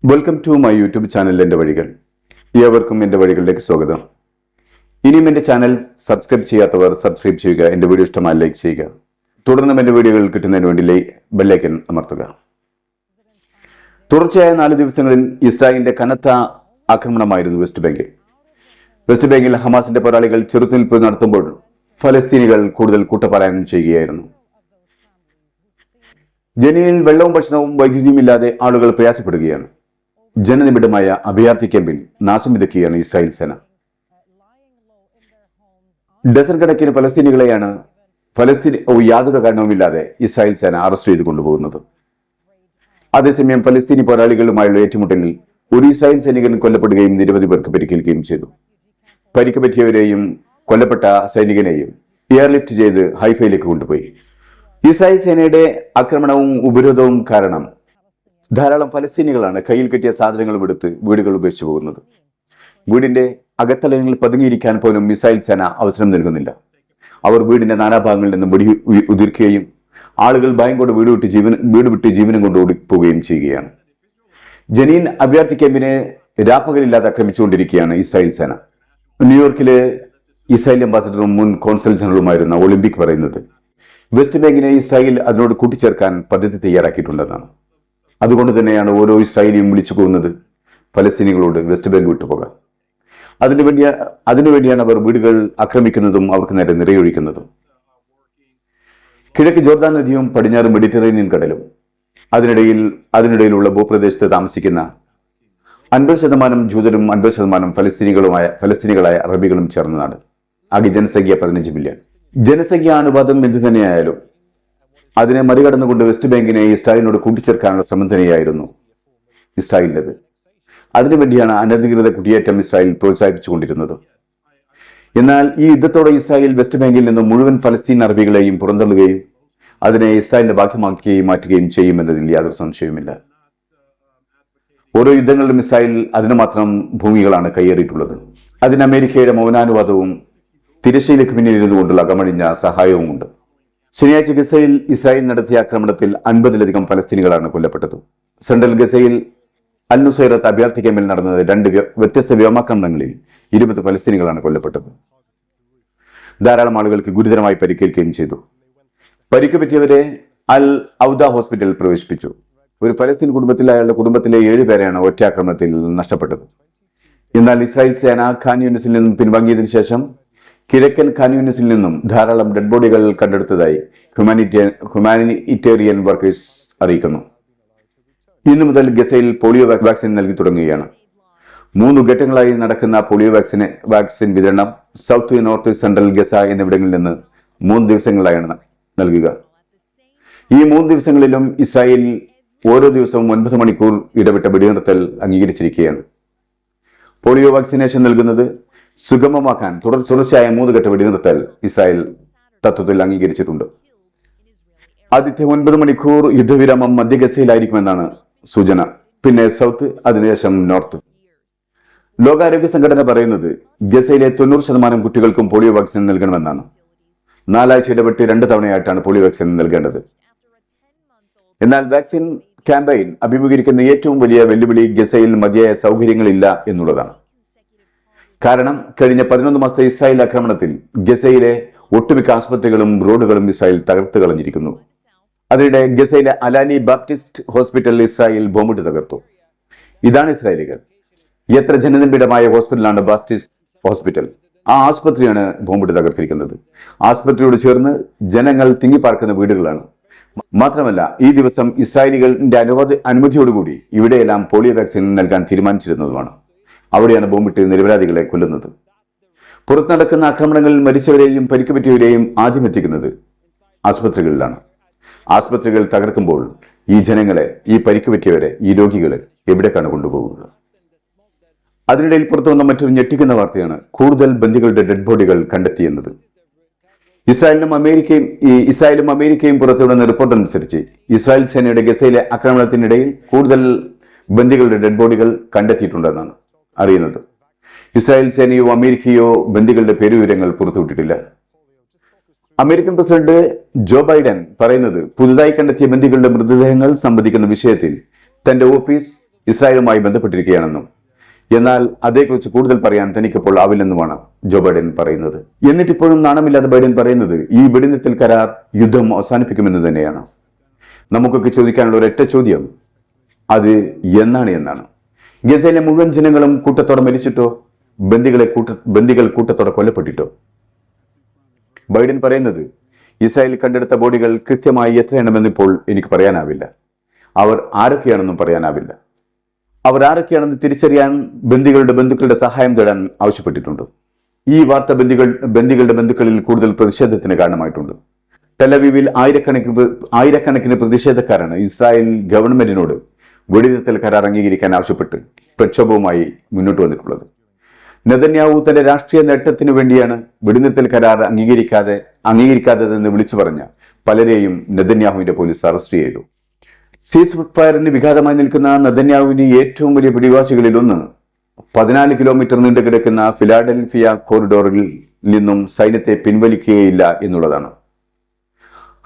Welcome to my YouTube channel എൻ്റെ വഴികൾ. ഏവർക്കും എൻ്റെ വഴികളിലേക്ക് സ്വാഗതം. ഇനിയും എൻ്റെ ചാനൽ സബ്സ്ക്രൈബ് ചെയ്യാത്തവർ സബ്സ്ക്രൈബ് ചെയ്യുക. എൻ്റെ വീഡിയോ ഇഷ്ടമായി ലൈക്ക് ചെയ്യുക. തുടർന്നും എൻ്റെ വീഡിയോകൾ കിട്ടുന്നതിന് വേണ്ടി ബെല്ലൈക്കൺ അമർത്തുക. തുടർച്ചയായ 4 ദിവസങ്ങളിൽ ഇസ്രായേലിന്റെ കനത്ത ആക്രമണമായിരുന്നു വെസ്റ്റ് ബാങ്കിൽ. വെസ്റ്റ് ബാങ്കിൽ ഹമാസിന്റെ പോരാളികൾ ചെറുത്തുനിൽപ്പ് നടത്തുമ്പോൾ ഫലസ്തീനികൾ കൂടുതൽ കൂട്ടപലായനം ചെയ്യുകയായിരുന്നു. ജനീനിൽ വെള്ളവും ഭക്ഷണവും വൈദ്യുതിയും ഇല്ലാതെ ആളുകൾ പ്രയാസപ്പെടുകയാണ്. ജനനിബിഡമായ അഭയാർത്ഥി ക്യാമ്പിൽ നാശം വിതയ്ക്കുകയാണ് ഇസ്രായേൽ സേന. ഡസൻ കണക്കിന് ഫലസ്തീനികളെയാണ് യാതൊരു കാരണവുമില്ലാതെ ഇസ്രായേൽ സേന അറസ്റ്റ് ചെയ്ത് കൊണ്ടുപോകുന്നത്. അതേസമയം ഫലസ്തീനി പോരാളികളുമായുള്ള ഏറ്റുമുട്ടലിൽ ഒരു ഇസ്രായേൽ സൈനികൻ കൊല്ലപ്പെടുകയും നിരവധി പേർക്ക് പരിക്കേൽക്കുകയും ചെയ്തു. പരിക്ക് പറ്റിയവരെയും കൊല്ലപ്പെട്ട സൈനികനെയും എയർലിഫ്റ്റ് ചെയ്ത് ഹൈഫയിലേക്ക് കൊണ്ടുപോയി. ഇസ്രായേൽ സേനയുടെ ആക്രമണവും ഉപരോധവും കാരണം ധാരാളം ഫലസ്തീനികളാണ് കയ്യിൽ കെട്ടിയ സാധനങ്ങളും എടുത്ത് വീടുകൾ ഉപേക്ഷിച്ചു പോകുന്നത്. വീടിന്റെ അകത്തളങ്ങളിൽ പതുങ്ങിയിരിക്കാൻ പോലും ഇസ്രായേൽ സേന അവസരം നൽകുന്നില്ല. അവർ വീടിന്റെ നാനാഭാഗങ്ങളിൽ നിന്ന് വെടി ഉതിർക്കുകയും ആളുകൾ ഭയം കൊണ്ട് വീട് വിട്ട് ജീവനം കൊണ്ട് ഓടിപ്പോവുകയും ചെയ്യുകയാണ്. ജനീൻ അഭയാർത്ഥി ക്യാമ്പിനെ രാപ്പകലില്ലാതെ ആക്രമിച്ചുകൊണ്ടിരിക്കുകയാണ് ഇസ്രായേൽ സേന. ന്യൂയോർക്കിലെ ഇസ്രായേൽ അംബാസിഡറും മുൻ കോൺസൽ ജനറലുമായിരുന്ന ഒളിമ്പിക് പറയുന്നത് വെസ്റ്റ് ബാങ്കിനെ ഇസ്രായേൽ അതിനോട് കൂട്ടിച്ചേർക്കാൻ പദ്ധതി തയ്യാറാക്കിയിട്ടുണ്ടെന്നാണ്. അതുകൊണ്ട് തന്നെയാണ് ഓരോ ഇസ്രായേലിയും വിളിച്ചു പോകുന്നത് ഫലസ്തീനികളോട് വെസ്റ്റ് ബാങ്ക് വിട്ടുപോകാൻ. അതിനുവേണ്ടിയാണ് അവർ വീടുകൾ ആക്രമിക്കുന്നതും അവർക്ക് നേരെ നിറയൊഴിക്കുന്നതും. കിഴക്ക് ജോർദാൻ നദിയും പടിഞ്ഞാറ് മെഡിറ്ററേനിയൻ കടലും അതിനിടയിലുള്ള ഭൂപ്രദേശത്ത് താമസിക്കുന്ന 50% ജൂതരും 50% ഫലസ്തീനികളായ അറബികളും ചേർന്ന നാട്. ആകെ ജനസംഖ്യ 15 മില്യൺ. ജനസംഖ്യ അനുപാതം എന്തു തന്നെയായാലും അതിനെ മറികടന്നുകൊണ്ട് വെസ്റ്റ് ബാങ്കിനെ ഇസ്രായേലിനോട് കൂട്ടിച്ചേർക്കാനുള്ള ശ്രമം തന്നെയായിരുന്നു ഇസ്രായേലിൻ്റെത്. അതിനുവേണ്ടിയാണ് അനധികൃത കുടിയേറ്റം ഇസ്രായേൽ പ്രോത്സാഹിപ്പിച്ചുകൊണ്ടിരുന്നത്. എന്നാൽ ഈ യുദ്ധത്തോടെ ഇസ്രായേൽ വെസ്റ്റ് ബാങ്കിൽ നിന്ന് മുഴുവൻ ഫലസ്തീൻ അറബികളെയും പുറന്തള്ളുകയും അതിനെ ഇസ്രായേലിന്റെ ഭാഗ്യമാക്കി മാറ്റുകയും ചെയ്യുമെന്നതിൽ യാതൊരു സംശയവുമില്ല. ഓരോ യുദ്ധങ്ങളിലും ഇസ്രായേൽ അതിന് മാത്രം ഭൂമികളാണ് കയ്യേറിയിട്ടുള്ളത്. അതിന് അമേരിക്കയുടെ മൗനാനുവാദവും തിരശ്ശീലയ്ക്ക് പിന്നിലിരുന്നു കൊണ്ടുള്ള അകമഴിഞ്ഞ സഹായവുമുണ്ട്. ശനിയാഴ്ച ഗസയിൽ ഇസ്രായേൽ നടത്തിയ ആക്രമണത്തിൽ 50-ലധികം ഫലസ്തീനികളാണ് കൊല്ലപ്പെട്ടത്. സെൻട്രൽ ഗസയിൽ അൽ നുസൈറത്ത് അഭയാർത്ഥി ക്യാമ്പിൽ നടന്ന 2 വ്യത്യസ്ത വ്യോമാക്രമണങ്ങളിൽ 20 ഫലസ്തീനികളാണ് കൊല്ലപ്പെട്ടത്. ധാരാളം ആളുകൾക്ക് ഗുരുതരമായി പരിക്കേൽക്കുകയും ചെയ്തു. പരിക്ക് പറ്റിയവരെ അൽ ഔദ ഹോസ്പിറ്റലിൽ പ്രവേശിപ്പിച്ചു. ഒരു ഫലസ്തീൻ കുടുംബത്തിൽ അയാളുടെ കുടുംബത്തിലെ 7 പേരെയാണ് ഒറ്റയാക്രമണത്തിൽ നഷ്ടപ്പെട്ടത്. എന്നാൽ ഇസ്രായേൽ സേന ഖാൻ യൂനിസിൽ നിന്നും പിൻവാങ്ങിയതിനു ശേഷം കിഴക്കൻ ഖാൻ യൂനിസിൽ നിന്നും ധാരാളം ഡെഡ് ബോഡികൾ കണ്ടെടുത്തതായി ഹ്യൂമാനിറ്റേറിയൻ വർക്കേഴ്സ് അറിയിക്കുന്നു. ഇന്നു മുതൽ ഗസയിൽ പോളിയോ വാക്സിൻ നൽകി തുടങ്ങുകയാണ്. 3 ഘട്ടങ്ങളായി നടക്കുന്ന പോളിയോ വാക്സിൻ വിതരണം സൗത്ത്, നോർത്ത്, സെൻട്രൽ ഗസ എന്നിവിടങ്ങളിൽ നിന്ന് 3 ദിവസങ്ങളായാണ് നൽകുക. ഈ 3 ദിവസങ്ങളിലും ഇസ്രായേൽ ഓരോ ദിവസവും 9 മണിക്കൂർ ഇടവിട്ട വെടിനിർത്തൽ അംഗീകരിച്ചിരിക്കുകയാണ്. പോളിയോ വാക്സിനേഷൻ നൽകുന്നത് സുഗമമാക്കാൻ തുടർച്ചയായ 3 ഘട്ട വെടിനിർത്തൽ ഇസ്രായേൽ തത്വത്തിൽ അംഗീകരിച്ചിട്ടുണ്ട്. ആദ്യത്തെ 9 മണിക്കൂർ യുദ്ധവിരാമം മധ്യ ഗസയിലായിരിക്കുമെന്നാണ് സൂചന. പിന്നെ സൗത്ത്, അതിനുശേഷം നോർത്ത്. ലോകാരോഗ്യ സംഘടന പറയുന്നത് ഗസയിലെ 90% കുട്ടികൾക്കും പോളിയോ വാക്സിൻ നൽകണമെന്നാണ്. 4 ആഴ്ച ഇടവിട്ട് 2 തവണയായിട്ടാണ് പോളിയോ വാക്സിൻ നൽകേണ്ടത്. എന്നാൽ വാക്സിൻ ക്യാമ്പയിൻ അഭിമുഖീകരിക്കുന്ന ഏറ്റവും വലിയ വെല്ലുവിളി ഗസയിൽ മതിയായ സൗകര്യങ്ങളില്ല എന്നുള്ളതാണ്. കാരണം കഴിഞ്ഞ 11 മാസത്തെ ഇസ്രായേൽ ആക്രമണത്തിൽ ഗസയിലെ ഒട്ടുമിക്ക ആശുപത്രികളും റോഡുകളും ഇസ്രായേൽ തകർത്ത് കളഞ്ഞിരിക്കുന്നു. അതിനിടെ ഗസയിലെ അലാലി ബാപ്റ്റിസ്റ്റ് ഹോസ്പിറ്റലിൽ ഇസ്രായേൽ ബോംബിട്ട് തകർത്തു. ഇതാണ് ഇസ്രായേലികൾ. എത്ര ജനനിബിഡമായ ഹോസ്പിറ്റലാണ് ബാപ്റ്റിസ്റ്റ് ഹോസ്പിറ്റൽ. ആ ആശുപത്രിയാണ് ബോംബിട്ട് തകർത്തിരിക്കുന്നത്. ആശുപത്രിയോട് ചേർന്ന് ജനങ്ങൾ തിങ്ങിപ്പാർക്കുന്ന വീടുകളാണ്. മാത്രമല്ല, ഈ ദിവസം ഇസ്രായേലികളുടെ അനുമതിയോടുകൂടി ഇവിടെയെല്ലാം പോളിയോ വാക്സിൻ നൽകാൻ തീരുമാനിച്ചിരുന്നതുമാണ്. അവിടെയാണ് ബോംബിട്ട് നിരപരാധികളെ കൊല്ലുന്നത്. പുറത്തു നടക്കുന്ന ആക്രമണങ്ങളിൽ മരിച്ചവരെയും പരിക്കുപറ്റിയവരെയും ആദ്യം എത്തിക്കുന്നത് ആശുപത്രികളിലാണ്. ആശുപത്രികൾ തകർക്കുമ്പോൾ ഈ ജനങ്ങളെ, ഈ പരിക്കുപറ്റിയവരെ, ഈ രോഗികളെ എവിടേക്കാണ് കൊണ്ടുപോകുക? അതിനിടയിൽ പുറത്തു വന്ന മറ്റൊരു ഞെട്ടിക്കുന്ന വാർത്തയാണ് കൂടുതൽ ബന്ദികളുടെ ഡെഡ് ബോഡികൾ കണ്ടെത്തിയെന്നത്. ഇസ്രായേലും അമേരിക്കയും പുറത്തുവിടുന്ന റിപ്പോർട്ട് അനുസരിച്ച് ഇസ്രായേൽ സേനയുടെ ഗസയിലെ ആക്രമണത്തിനിടയിൽ കൂടുതൽ ബന്ദികളുടെ ഡെഡ് ബോഡികൾ കണ്ടെത്തിയിട്ടുണ്ടെന്നാണ് അറിയുന്നത്. ഇസ്രായേൽ സേനയോ അമേരിക്കയോ ബന്ദികളുടെ പേരുവിവരങ്ങൾ പുറത്തുവിട്ടിട്ടില്ല. അമേരിക്കൻ പ്രസിഡന്റ് ജോ ബൈഡൻ പറയുന്നത് പുതുതായി കണ്ടെത്തിയ ബന്ദികളുടെ മൃതദേഹങ്ങൾ സംബന്ധിക്കുന്ന വിഷയത്തിൽ തന്റെ ഓഫീസ് ഇസ്രായേലുമായി ബന്ധപ്പെട്ടിരിക്കുകയാണെന്നും എന്നാൽ അതേക്കുറിച്ച് കൂടുതൽ പറയാൻ തനിക്കിപ്പോൾ ആവില്ലെന്നുമാണ് ജോ ബൈഡൻ പറയുന്നത്. എന്നിട്ടിപ്പോഴും നാണമില്ലാതെ ബൈഡൻ പറയുന്നത് ഈ വെടിനിർത്തൽ കരാർ യുദ്ധം അവസാനിപ്പിക്കുമെന്ന് തന്നെയാണ്. നമുക്കൊക്കെ ചോദിക്കാനുള്ള ഒരൊറ്റ ചോദ്യം അത് എന്നാണ്. ഗസയിലെ മുഴുവൻ ജനങ്ങളും കൂട്ടത്തോടെ മരിച്ചിട്ടോ ബന്ദികൾ കൂട്ടത്തോടെ കൊല്ലപ്പെട്ടിട്ടോ? ബൈഡൻ പറയുന്നത് ഇസ്രായേൽ കണ്ടെടുത്ത ബോഡികൾ കൃത്യമായി എത്രയാണെന്നിപ്പോൾ എനിക്ക് പറയാനാവില്ല. അവർ ആരൊക്കെയാണെന്നും പറയാനാവില്ല. അവർ ആരൊക്കെയാണെന്ന് തിരിച്ചറിയാൻ ബന്ദികളുടെ ബന്ധുക്കളുടെ സഹായം തേടാൻ ആവശ്യപ്പെട്ടിട്ടുണ്ട്. ഈ വാർത്ത ബന്ദികളുടെ ബന്ധുക്കളിൽ കൂടുതൽ പ്രതിഷേധത്തിന് കാരണമായിട്ടുണ്ട്. ടെലവീവിൽ ആയിരക്കണക്കിന് പ്രതിഷേധക്കാരാണ് ഇസ്രായേൽ ഗവൺമെന്റിനോട് വെടിനിർത്തൽ കരാർ അംഗീകരിക്കാൻ ആവശ്യപ്പെട്ട് പ്രക്ഷോഭവുമായി മുന്നോട്ട് വന്നിട്ടുള്ളത്. നെതന്യാഹു തന്റെ രാഷ്ട്രീയ നേട്ടത്തിനു വേണ്ടിയാണ് വെടിനിർത്തൽ കരാർ അംഗീകരിക്കാത്തതെന്ന് വിളിച്ചു പറഞ്ഞ പലരെയും നെതന്യാഹുവിന്റെ പോലീസ് അറസ്റ്റ് ചെയ്തു. സീസ് ഫയറിന് വിഘാതമായി നിൽക്കുന്ന നെതന്യാഹുവിന്റെ ഏറ്റവും വലിയ പിടിവാശികളിൽ ഒന്ന് 14 കിലോമീറ്റർ നീണ്ടു കിടക്കുന്ന ഫിലാഡൽഫിയ കോറിഡോറിൽ നിന്നും സൈന്യത്തെ പിൻവലിക്കുകയില്ല എന്നുള്ളതാണ്.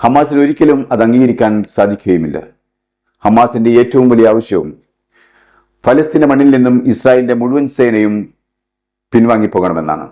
ഹമാസിന് ഒരിക്കലും അത് അംഗീകരിക്കാൻ സാധിക്കുകയുമില്ല. ഹമാസിന്റെ ഏറ്റവും വലിയ ആവശ്യവും ഫലസ്തീന മണ്ണിൽ നിന്നും ഇസ്രായേലിന്റെ മുഴുവൻ സേനയും പിൻവാങ്ങിപ്പോകണമെന്നാണ്.